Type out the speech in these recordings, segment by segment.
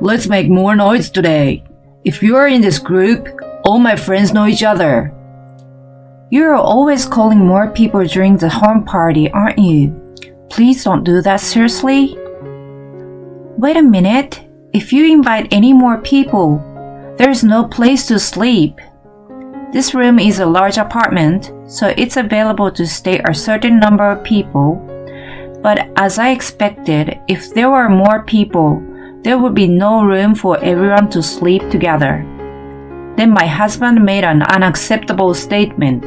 Let's make more noise today. If you're in this group, all my friends know each other. You're always calling more people during the home party, aren't you? Please don't do that seriously. Wait a minute. If you invite any more people, there's no place to sleep. This room is a large apartment, so it's available to stay a certain number of people. But as I expected, if there were more people, there would be no room for everyone to sleep together. Then my husband made an unacceptable statement.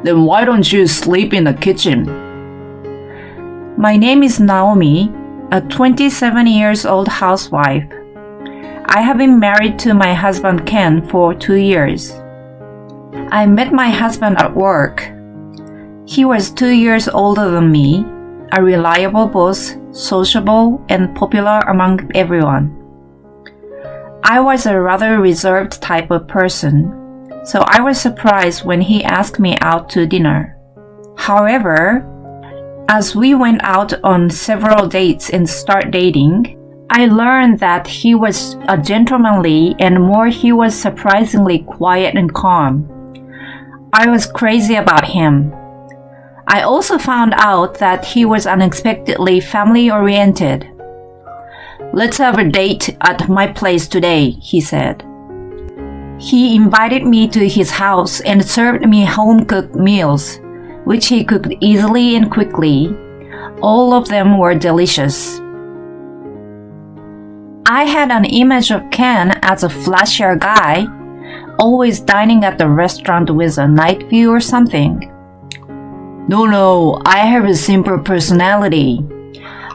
Then why don't you sleep in the kitchen? My name is Naomi, a 27 years old housewife. I have been married to my husband Ken for 2 years. I met my husband at work. He was 2 years older than me, a reliable boss, sociable, and popular among everyone. I was a rather reserved type of person, so I was surprised when he asked me out to dinner. However, as we went out on several dates and started dating, I learned that he was a gentlemanly and more he was surprisingly quiet and calm. I was crazy about him. I also found out that he was unexpectedly family-oriented. Let's have a date at my place today, he said. He invited me to his house and served me home-cooked meals, which he cooked easily and quickly. All of them were delicious. I had an image of Ken as a flashier guy, always dining at the restaurant with a night view or something. No, I have a simple personality.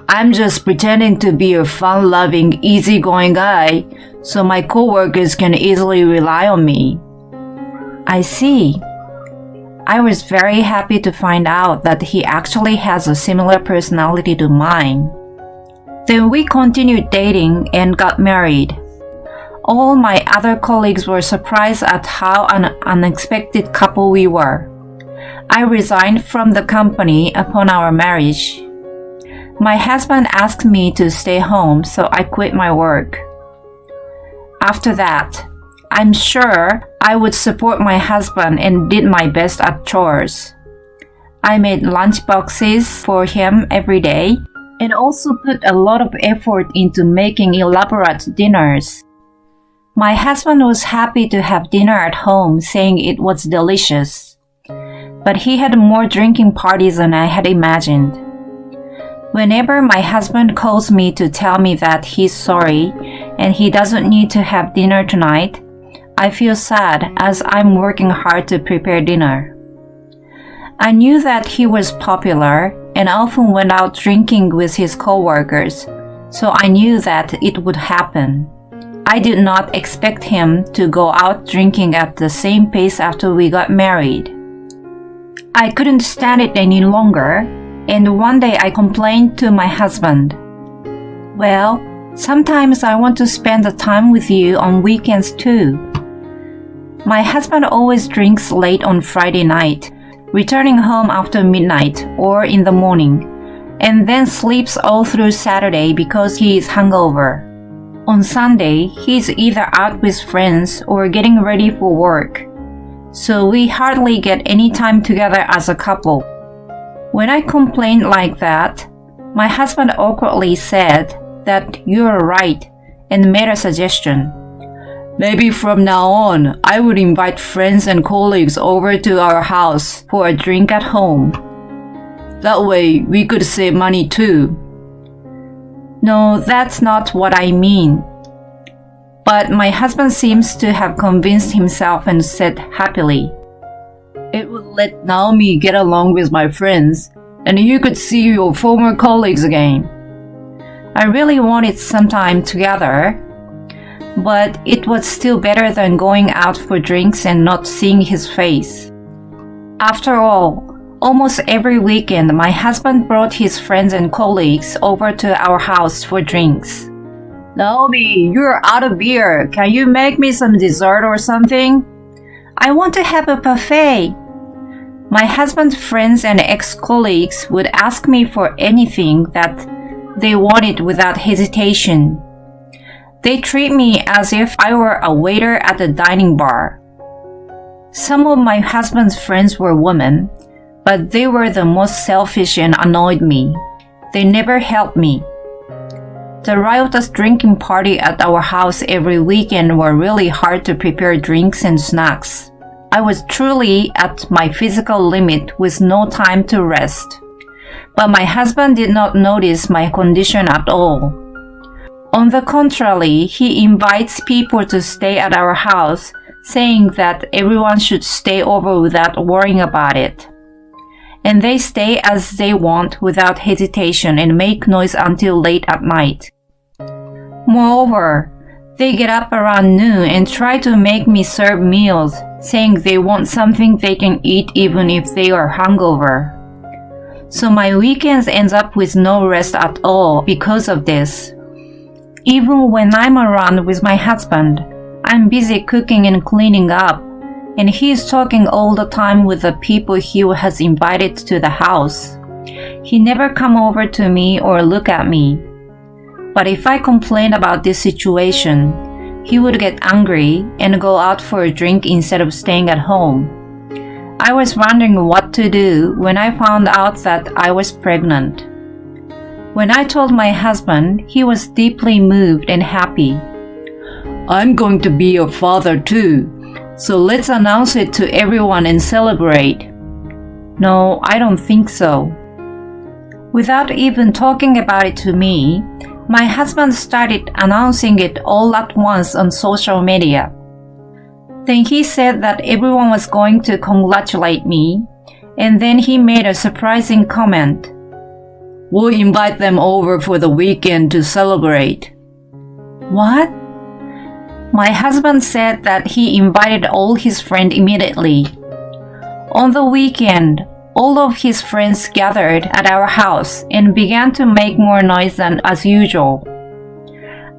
I'm just pretending to be a fun-loving, easygoing guy so my coworkers can easily rely on me. I see. I was very happy to find out that he actually has a similar personality to mine. Then we continued dating and got married. All my other colleagues were surprised at how an unexpected couple we were. I resigned from the company upon our marriage. My husband asked me to stay home, so I quit my work. After that, I'm sure I would support my husband and did my best at chores. I made lunch boxes for him every day and also put a lot of effort into making elaborate dinners. My husband was happy to have dinner at home, saying it was delicious. But he had more drinking parties than I had imagined. Whenever my husband calls me to tell me that he's sorry and he doesn't need to have dinner tonight, I feel sad as I'm working hard to prepare dinner. I knew that he was popular and often went out drinking with his coworkers, so I knew that it would happen. I did not expect him to go out drinking at the same pace after we got married. I couldn't stand it any longer, and one day I complained to my husband. Well, sometimes I want to spend the time with you on weekends too. My husband always drinks late on Friday night, returning home after midnight or in the morning, and then sleeps all through Saturday because he is hungover. On Sunday, he's either out with friends or getting ready for work, so we hardly get any time together as a couple. When I complained like that, my husband awkwardly said that you're right and made a suggestion. Maybe from now on, I would invite friends and colleagues over to our house for a drink at home. That way, we could save money too. No, that's not what I mean. But my husband seems to have convinced himself and said happily, It would let Naomi get along with my friends, and you could see your former colleagues again. I really wanted some time together, but it was still better than going out for drinks and not seeing his face. After all, almost every weekend my husband brought his friends and colleagues over to our house for drinks. Naomi, you're out of beer. Can you make me some dessert or something? I want to have a buffet. My husband's friends and ex-colleagues would ask me for anything that they wanted without hesitation. They treat me as if I were a waiter at a dining bar. Some of my husband's friends were women, but they were the most selfish and annoyed me. They never helped me. The riotous drinking party at our house every weekend were really hard to prepare drinks and snacks. I was truly at my physical limit with no time to rest. But my husband did not notice my condition at all. On the contrary, he invites people to stay at our house, saying that everyone should stay over without worrying about it. And they stay as they want without hesitation and make noise until late at night. Moreover, they get up around noon and try to make me serve meals, saying they want something they can eat even if they are hungover. So my weekends ends up with no rest at all because of this. Even when I'm around with my husband, I'm busy cooking and cleaning up, and he's talking all the time with the people he has invited to the house. He never come over to me or look at me. But if I complain about this situation, he would get angry and go out for a drink instead of staying at home. I was wondering what to do when I found out that I was pregnant. When I told my husband, he was deeply moved and happy. I'm going to be your father too, so let's announce it to everyone and celebrate. No, I don't think so. Without even talking about it to me, my husband started announcing it all at once on social media. Then he said that everyone was going to congratulate me, and then he made a surprising comment. We'll invite them over for the weekend to celebrate. What? My husband said that he invited all his friends immediately. On the weekend, all of his friends gathered at our house and began to make more noise than as usual.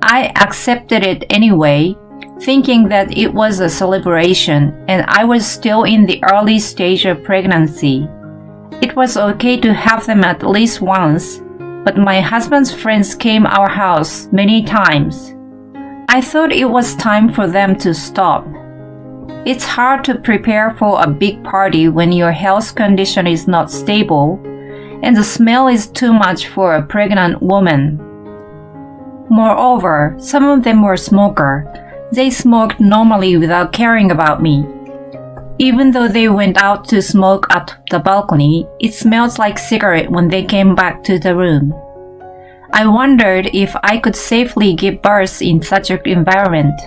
I accepted it anyway, thinking that it was a celebration and I was still in the early stage of pregnancy. It was okay to have them at least once, but my husband's friends came our house many times. I thought it was time for them to stop. It's hard to prepare for a big party when your health condition is not stable and the smell is too much for a pregnant woman. Moreover, some of them were smokers. They smoked normally without caring about me. Even though they went out to smoke at the balcony, it smelled like cigarette when they came back to the room. I wondered if I could safely give birth in such an environment.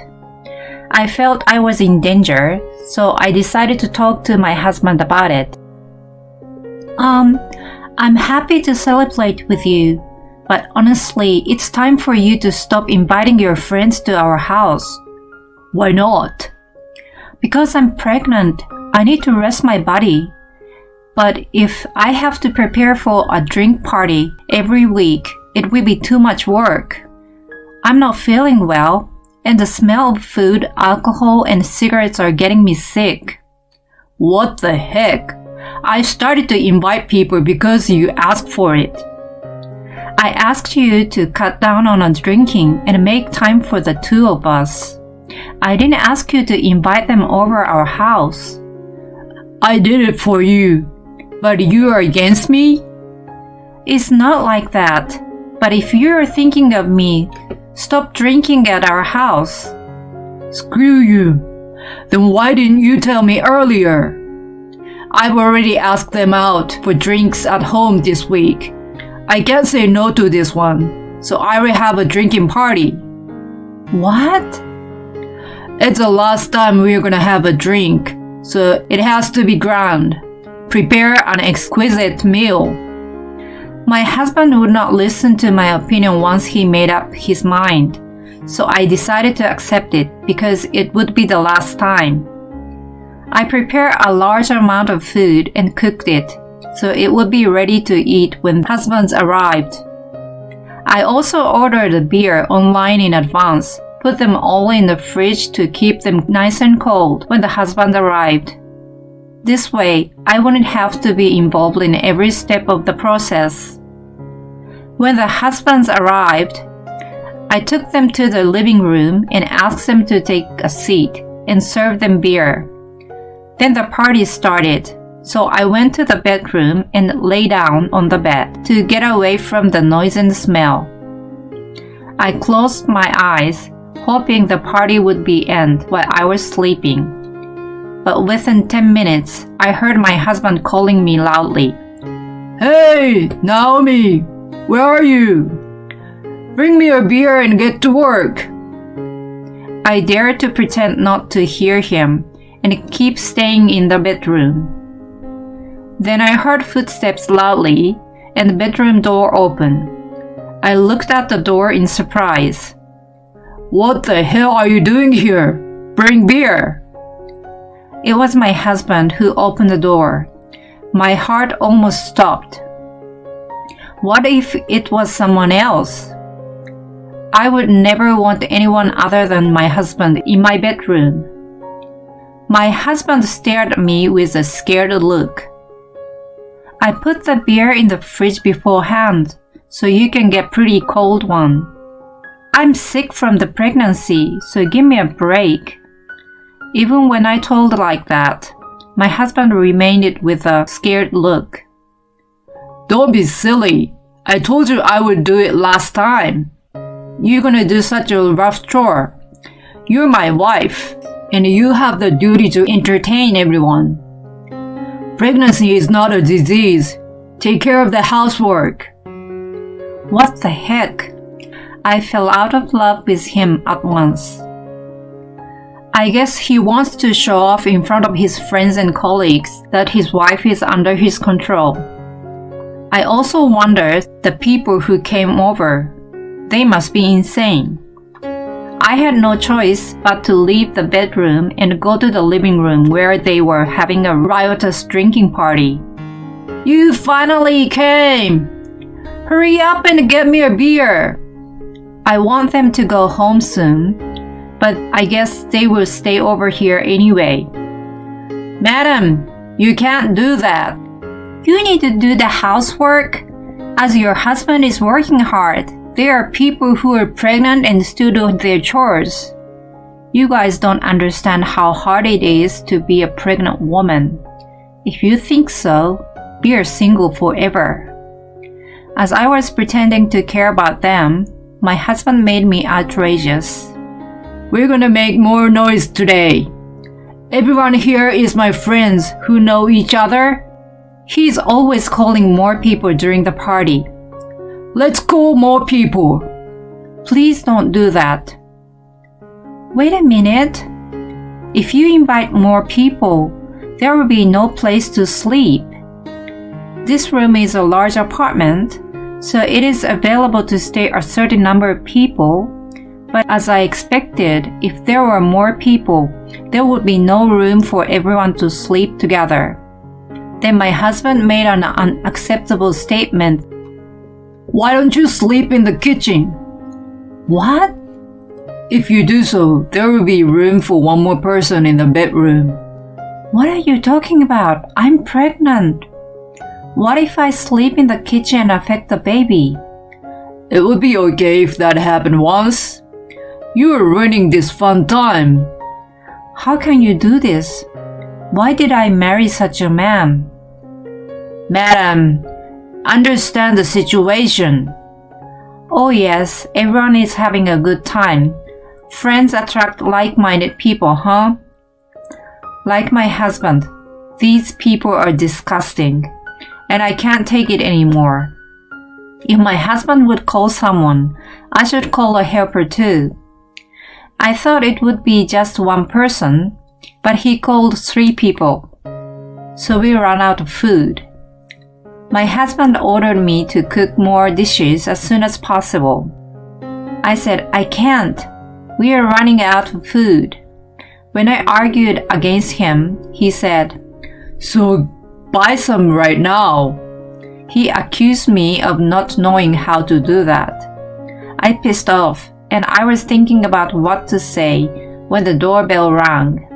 I felt I was in danger, so I decided to talk to my husband about it. I'm happy to celebrate with you, but honestly, it's time for you to stop inviting your friends to our house. Why not? Because I'm pregnant. I need to rest my body. But if I have to prepare for a drink party every week, it will be too much work. I'm not feeling well, and the smell of food, alcohol, and cigarettes are getting me sick. What the heck? I started to invite people because you asked for it. I asked you to cut down on drinking and make time for the two of us. I didn't ask you to invite them over our house. I did it for you, but you are against me? It's not like that. But if you're thinking of me, stop drinking at our house. Screw you. Then why didn't you tell me earlier? I've already asked them out for drinks at home this week. I can't say no to this one, so I will have a drinking party. What? It's the last time we're gonna have a drink, so it has to be grand. Prepare an exquisite meal. My husband would not listen to my opinion once he made up his mind, so I decided to accept it because it would be the last time. I prepared a large amount of food and cooked it, so it would be ready to eat when husbands arrived. I also ordered a beer online in advance, put them all in the fridge to keep them nice and cold when the husband arrived. This way, I wouldn't have to be involved in every step of the process. When the husbands arrived, I took them to the living room and asked them to take a seat and serve them beer. Then the party started, so I went to the bedroom and lay down on the bed to get away from the noise and smell. I closed my eyes, hoping the party would be end while I was sleeping. But within 10 minutes, I heard my husband calling me loudly. Hey, Naomi, where are you? Bring me a beer and get to work. I dared to pretend not to hear him and keep staying in the bedroom. Then I heard footsteps loudly and the bedroom door open. I looked at the door in surprise. What the hell are you doing here? Bring beer. It was my husband who opened the door. My heart almost stopped. What if it was someone else? I would never want anyone other than my husband in my bedroom. My husband stared at me with a scared look. I put the beer in the fridge beforehand, so you can get pretty cold one. I'm sick from the pregnancy, so give me a break. Even when I told like that, my husband remained with a scared look. Don't be silly. I told you I would do it last time. You're gonna do such a rough chore. You're my wife, and you have the duty to entertain everyone. Pregnancy is not a disease. Take care of the housework. What the heck? I fell out of love with him at once. I guess he wants to show off in front of his friends and colleagues that his wife is under his control. I also wondered the people who came over. They must be insane. I had no choice but to leave the bedroom and go to the living room where they were having a riotous drinking party. You finally came! Hurry up and get me a beer! I want them to go home soon, but I guess they will stay over here anyway. Madam, you can't do that. You need to do the housework. As your husband is working hard, there are people who are pregnant and still do their chores. You guys don't understand how hard it is to be a pregnant woman. If you think so, be single forever. As I was pretending to care about them, my husband made me outrageous. We're gonna make more noise today. Everyone here is my friends who know each other. He's always calling more people during the party. Let's call more people. Please don't do that. Wait a minute. If you invite more people, there will be no place to sleep. This room is a large apartment, so it is available to stay a certain number of people. But as I expected, if there were more people, there would be no room for everyone to sleep together. Then my husband made an unacceptable statement. Why don't you sleep in the kitchen? What? If you do so, there will be room for one more person in the bedroom. What are you talking about? I'm pregnant. What if I sleep in the kitchen and affect the baby? It would be okay if that happened once. You are ruining this fun time. How can you do this? Why did I marry such a man? Madam, understand the situation. Oh yes, everyone is having a good time. Friends attract like-minded people, huh? Like my husband, these people are disgusting, and I can't take it anymore. If my husband would call someone, I should call a helper too. I thought it would be just one person, but he called 3 people. So we ran out of food. My husband ordered me to cook more dishes as soon as possible. I said, I can't. We are running out of food. When I argued against him, he said, So buy some right now. He accused me of not knowing how to do that. I pissed off, and I was thinking about what to say when the doorbell rang.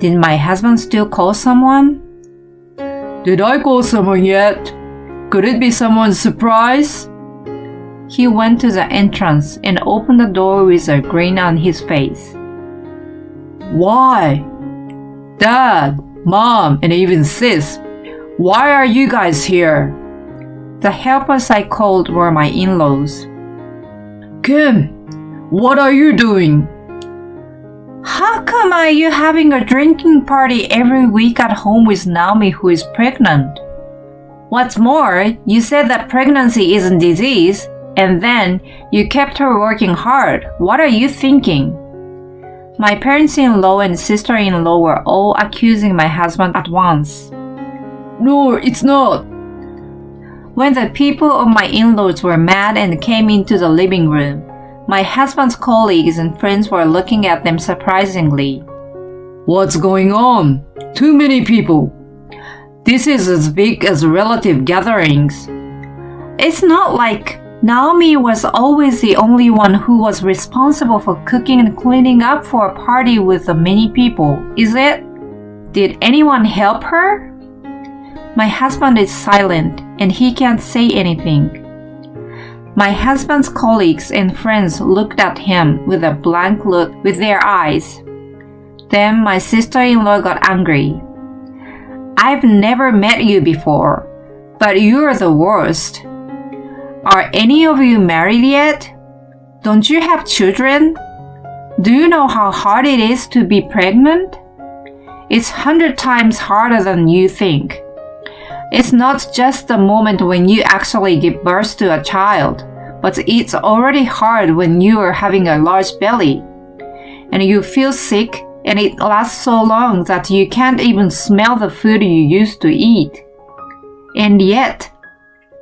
Did my husband still call someone? Did I call someone yet? Could it be someone's surprise? He went to the entrance and opened the door with a grin on his face. Why? Dad, Mom, and even Sis, why are you guys here? The helpers I called were my in-laws. Kim, what are you doing? How come are you having a drinking party every week at home with Naomi who is pregnant? What's more, you said that pregnancy isn't disease, and then you kept her working hard. What are you thinking? My parents-in-law and sister-in-law were all accusing my husband at once. No, it's not. When the people of my in-laws were mad and came into the living room, my husband's colleagues and friends were looking at them surprisingly. What's going on? Too many people. This is as big as relative gatherings. It's not like Naomi was always the only one who was responsible for cooking and cleaning up for a party with the many people, is it? Did anyone help her? My husband is silent and he can't say anything. My husband's colleagues and friends looked at him with a blank look with their eyes. Then my sister-in-law got angry. I've never met you before, but you're the worst. Are any of you married yet? Don't you have children? Do you know how hard it is to be pregnant? It's 100 times harder than you think. It's not just the moment when you actually give birth to a child, but it's already hard when you are having a large belly, and you feel sick and it lasts so long that you can't even smell the food you used to eat. And yet,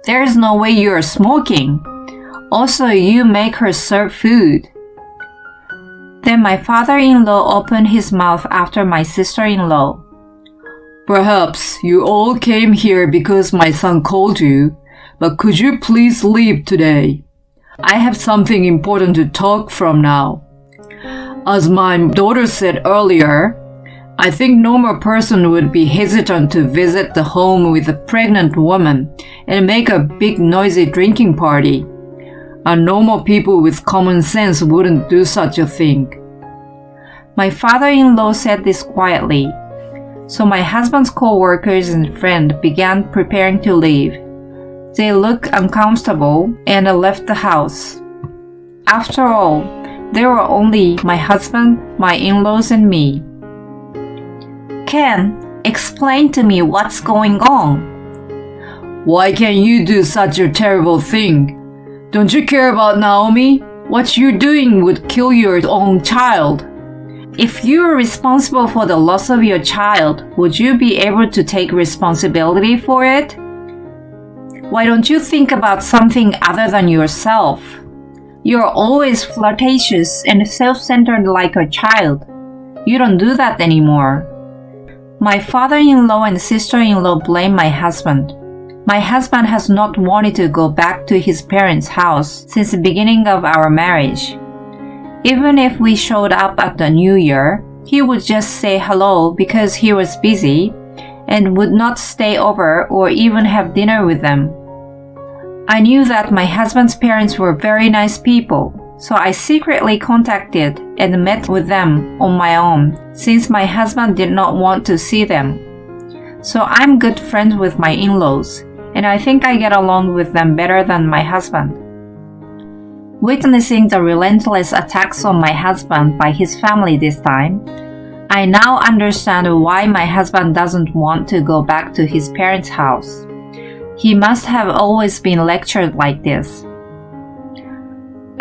there's no way you're smoking. Also, you make her serve food. Then my father-in-law opened his mouth after my sister-in-law. Perhaps you all came here because my son called you, but could you please leave today? I have something important to talk from now. As my daughter said earlier, I think normal person would be hesitant to visit the home with a pregnant woman and make a big noisy drinking party. And normal people with common sense wouldn't do such a thing. My father-in-law said this quietly. So my husband's co-workers and friend began preparing to leave. They looked uncomfortable and left the house. After all, there were only my husband, my in-laws, and me. Ken, explain to me what's going on. Why can you do such a terrible thing? Don't you care about Naomi? What you're doing would kill your own child. If you are responsible for the loss of your child, would you be able to take responsibility for it? Why don't you think about something other than yourself? You're always flirtatious and self-centered like a child. You don't do that anymore. My father-in-law and sister-in-law blame my husband. My husband has not wanted to go back to his parents' house since the beginning of our marriage. Even if we showed up at the New Year, he would just say hello because he was busy and would not stay over or even have dinner with them. I knew that my husband's parents were very nice people, so I secretly contacted and met with them on my own since my husband did not want to see them. So I'm good friends with my in-laws, and I think I get along with them better than my husband. Witnessing the relentless attacks on my husband by his family this time, I now understand why my husband doesn't want to go back to his parents' house. He must have always been lectured like this.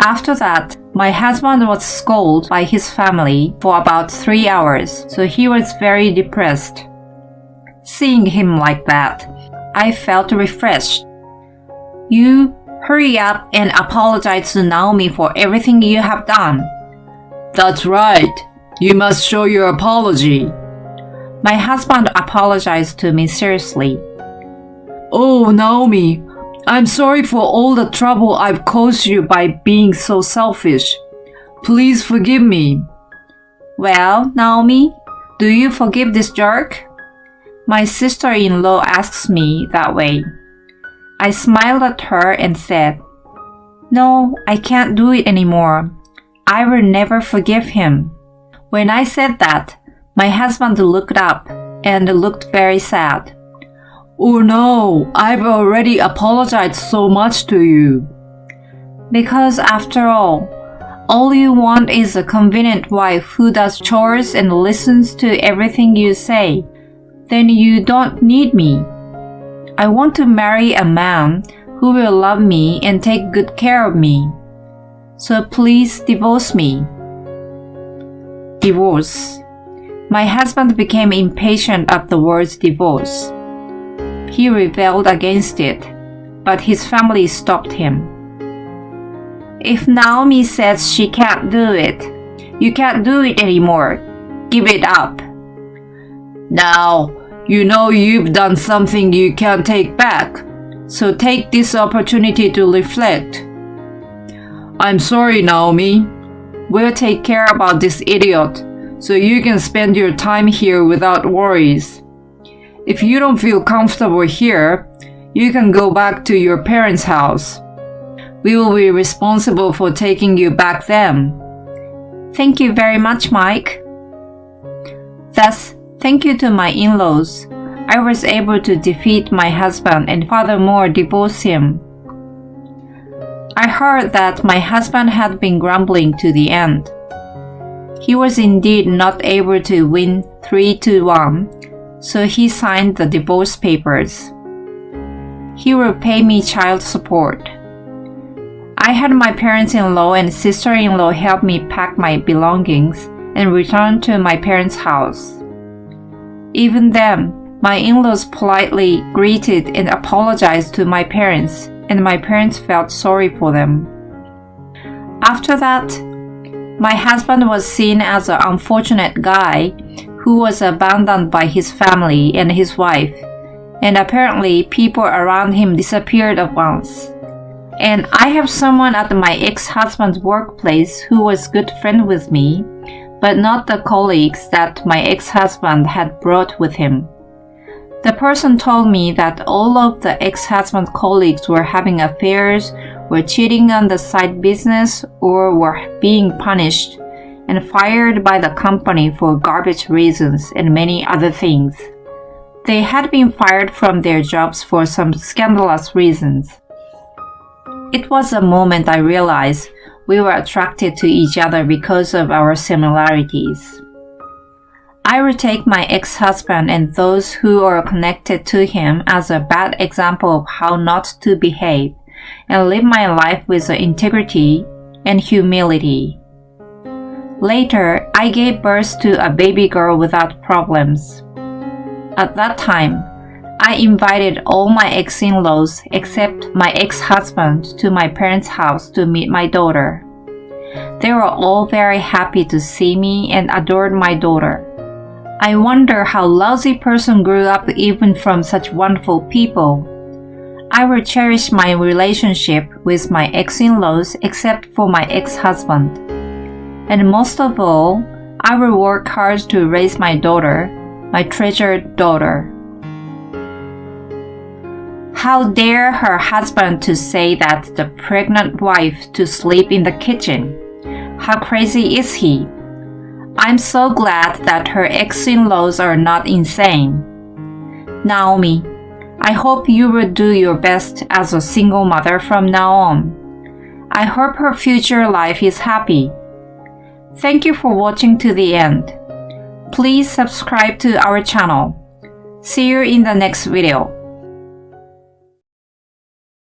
After that, my husband was scolded by his family for about 3 hours, so he was very depressed. Seeing him like that, I felt refreshed. You hurry up and apologize to Naomi for everything you have done. That's right. You must show your apology. My husband apologized to me seriously. Oh, Naomi, I'm sorry for all the trouble I've caused you by being so selfish. Please forgive me. Well, Naomi, do you forgive this jerk? My sister-in-law asks me that way. I smiled at her and said, No, I can't do it anymore. I will never forgive him. When I said that, my husband looked up and looked very sad. Oh no, I've already apologized so much to you. Because after all you want is a convenient wife who does chores and listens to everything you say. Then you don't need me. I want to marry a man who will love me and take good care of me. So please divorce me. Divorce. My husband became impatient at the words divorce. He rebelled against it, but his family stopped him. If Naomi says she can't do it, you can't do it anymore. Give it up. Now, you know you've done something you can't take back, so take this opportunity to reflect. I'm sorry, Naomi. We'll take care about this idiot, so you can spend your time here without worries. If you don't feel comfortable here, you can go back to your parents' house. We will be responsible for taking you back then. Thank you very much, Mike. Thus, thank you to my in-laws, I was able to defeat my husband and furthermore divorce him. I heard that my husband had been grumbling to the end. He was indeed not able to win 3-1, so he signed the divorce papers. He will pay me child support. I had my parents-in-law and sister-in-law help me pack my belongings and return to my parents' house. Even then, my in-laws politely greeted and apologized to my parents, and my parents felt sorry for them. After that, my husband was seen as an unfortunate guy who was abandoned by his family and his wife, and apparently people around him disappeared at once. And I have someone at my ex-husband's workplace who was good friend with me, but not the colleagues that my ex-husband had brought with him. The person told me that all of the ex-husband's colleagues were having affairs, were cheating on the side business, or were being punished and fired by the company for garbage reasons and many other things. They had been fired from their jobs for some scandalous reasons. It was a moment I realized we were attracted to each other because of our similarities. I would take my ex-husband and those who are connected to him as a bad example of how not to behave and live my life with integrity and humility. Later, I gave birth to a baby girl without problems. At that time, I invited all my ex-in-laws except my ex-husband to my parents' house to meet my daughter. They were all very happy to see me and adored my daughter. I wonder how lousy person grew up even from such wonderful people. I will cherish my relationship with my ex-in-laws except for my ex-husband. And most of all, I will work hard to raise my daughter, my treasured daughter. How dare her husband to say that the pregnant wife to sleep in the kitchen? How crazy is he? I'm so glad that her ex-in-laws are not insane. Naomi, I hope you will do your best as a single mother from now on. I hope her future life is happy. Thank you for watching to the end. Please subscribe to our channel. See you in the next video.